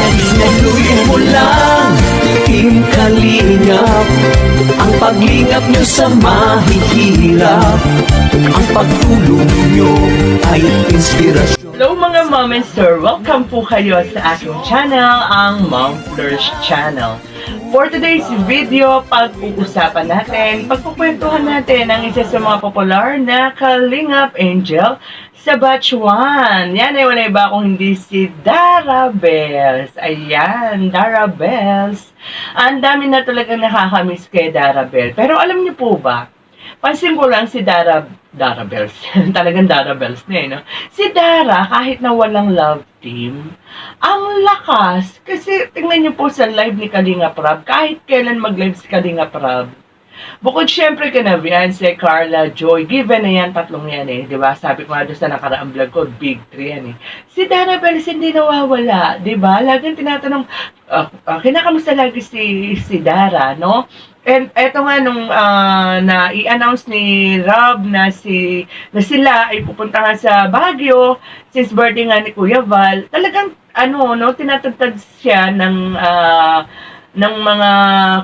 Isnaluin mo lang, Team Kalingap, ang paglingap nyo sa mahihirap, ang pagtulong nyo ay inspirasyon. Hello mga mom and sir! Welcome po kayo sa aking channel, ang Mom Flourish Channel. For today's video, pag-uusapan natin, pagkukwentuhan natin ang isa sa mga popular na Kalingap Angel sa batch 1. Yan ay wala iba kung hindi si Dara Bells. Ayan, Dara Bells. Ang dami na talagang nakakamiss kay Dara Bells. Pero alam niyo po ba, pansin ko lang si Dara Bells. Talagang Dara Bells na no? Si Dara, kahit na walang love team, ang lakas. Kasi tingnan niyo po sa live ni Kalinga Prab, kahit kailan mag-live si Kalinga Prab, bukod syempre kina Beyonce, Carla, Joy, given na yan, tatlong yan di ba? Sabi ko nga doon sa nakaraang vlog ko, big 3 yan Si Dara Bells hindi nawawala, di ba? Laging tinatanong, kinakamusta lagi si Dara, no? And eto nga nung na i-announce ni Rob na sila ay pupunta nga sa Baguio since birthday nga ni Kuya Val, talagang tinatagtad siya ng mga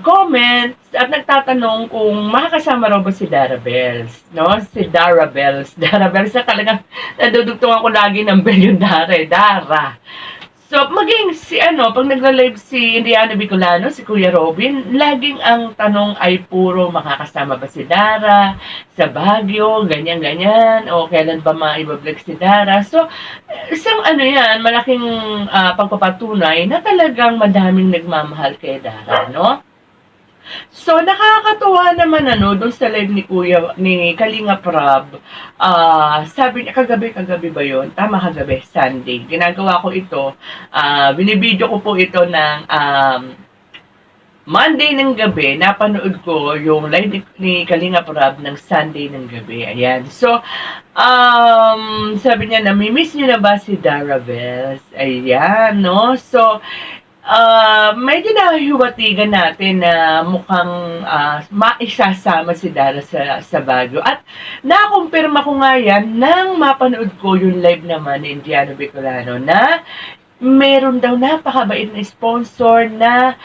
comments at nagtatanong kung makakasama raw ba si Dara Bells, no? Si Dara Bells. Dara Bells na talagang nadudugtungan ko lagi ng bell yung Dara. So, maging pag nagla-live si Indiana Bicolano, si Kuya Robin, laging ang tanong ay puro makakasama ba si Dara sa Baguio, ganyan-ganyan, o kailan ba maibablog si Dara. So, isang malaking pagpapatunay na talagang madaming nagmamahal kay Dara, no? So, nakakatuwa naman doon sa live ni Kalinga Prab. Sabi niya, kagabi ba yun? Tama, kagabi, Sunday. Ginagawa ko ito, binibideo ko po ito ng Monday ng gabi. Napanood ko yung live ni Kalinga Prab ng Sunday ng gabi. Ayan. So, sabi niya, namimiss niyo na ba si Dara Bells? Ayan, no? So, medyo nahiwatigan natin na mukhang maisasama si Dara sa Baguio. At nakumpirma ko nga yan nang mapanood ko yung live naman ni Indiana Bicolano na meron daw napakabait na sponsor na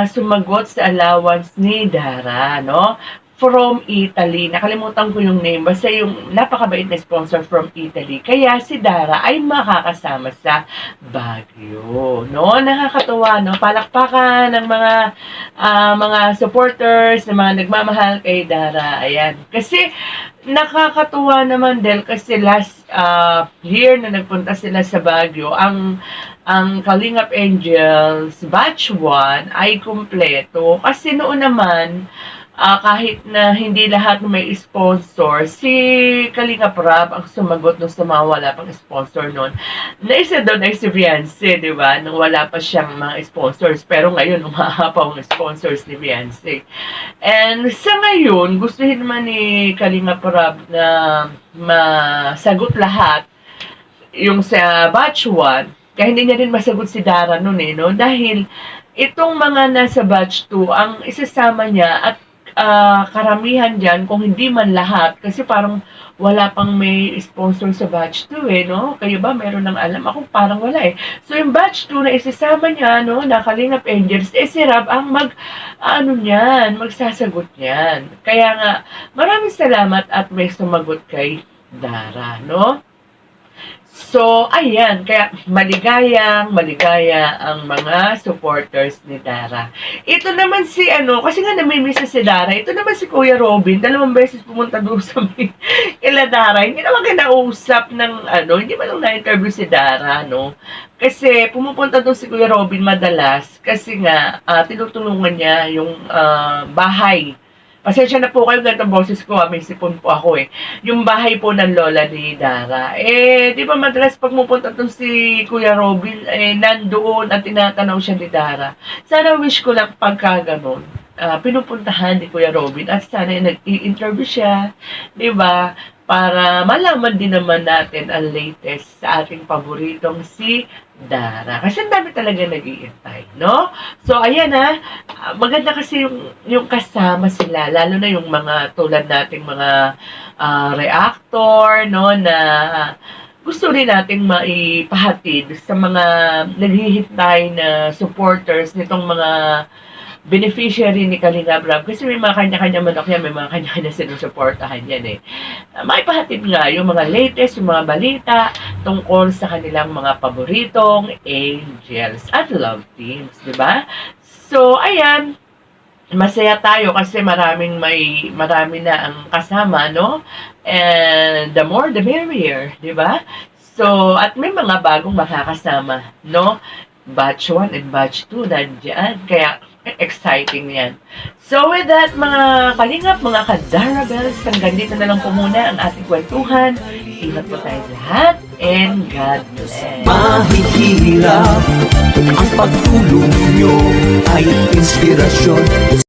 sumagot sa allowance ni Dara, no? From Italy. Nakalimutan ko yung name. Basta yung napakabait na sponsor from Italy. Kaya si Dara ay makakasama sa Baguio. No? Nakakatuwa, no? Palakpakan ng mga supporters, ng mga nagmamahal kay Dara. Ayan. Kasi nakakatuwa naman din kasi last year na nagpunta sila sa Baguio, ang Kalingap Angels batch 1 ay kumpleto. Kasi noon naman, kahit na hindi lahat may sponsor, si Kalinga Prab ang sumagot nung sa mga wala pang sponsor noon. Na isa doon ay si Beyonce, di ba? Nung wala pa siyang mga sponsors. Pero ngayon, umahapaw ang sponsors ni Beyonce. And sa ngayon, gustuhin naman ni Kalinga Prab na masagot lahat yung sa batch 1. Kaya hindi niya rin masagot si Dara noon no? Dahil itong mga nasa batch 2, ang isasama niya at karamihan dyan, kung hindi man lahat, kasi parang wala pang may sponsor sa batch 2 no? Kayo ba, meron nang alam? Ako parang wala So, yung batch 2 na isasama niya, no, na Kalingap Angels, si Rob ang magsasagot niyan. Kaya nga, maraming salamat at may sumagot kay Dara, no? So, ayan, kaya maligaya ang mga supporters ni Dara. Ito naman kasi nga namimiss si Dara, ito naman si Kuya Robin, 2 beses pumunta doon sa kila Dara. Hindi naman kinausap hindi man lang na-interview si Dara, no? Kasi pumupunta doon si Kuya Robin madalas, kasi nga, tinutulungan niya yung bahay. Pasensya na po kayo, ganitong boses ko, may sipon po ako Yung bahay po ng lola ni Dara. Di ba madalas pag pupunta doon si Kuya Robin, nandoon at tinatanaw siya ni Dara. Sana wish ko lang pagka ganon, pinupuntahan ni Kuya Robin at sana nag-i-interview siya, di ba? Para malaman din naman natin ang latest sa ating paboritong si Dara. Kasi ang dami talaga nag-iintay, no? So, ayan maganda kasi yung kasama sila, lalo na yung mga tulad nating mga reactor, no, na gusto rin nating maipahatid sa mga naghihintay na supporters nitong mga beneficiary ni Kalingap Rab. Kasi may mga kanya-kanya manok yan, may mga kanya-kanya sinusuportahan yan eh. Maipahatid nga yung mga latest, yung mga balita tungkol sa kanilang mga paboritong angels at love teams, di ba? So, ayan, masaya tayo kasi marami na ang kasama, no? And the more, the merrier, di ba? So, at may mga bagong makakasama, no? Batch 1 and batch 2 nandiyan. Kaya, exciting yan. So, with that, mga kalingap, mga kadarabels, hanggang dito na lang po muna ang ating kwentuhan. Ingat po tayo lahat, and God bless. Mahihirap ang pagtulong nyo ay inspirasyon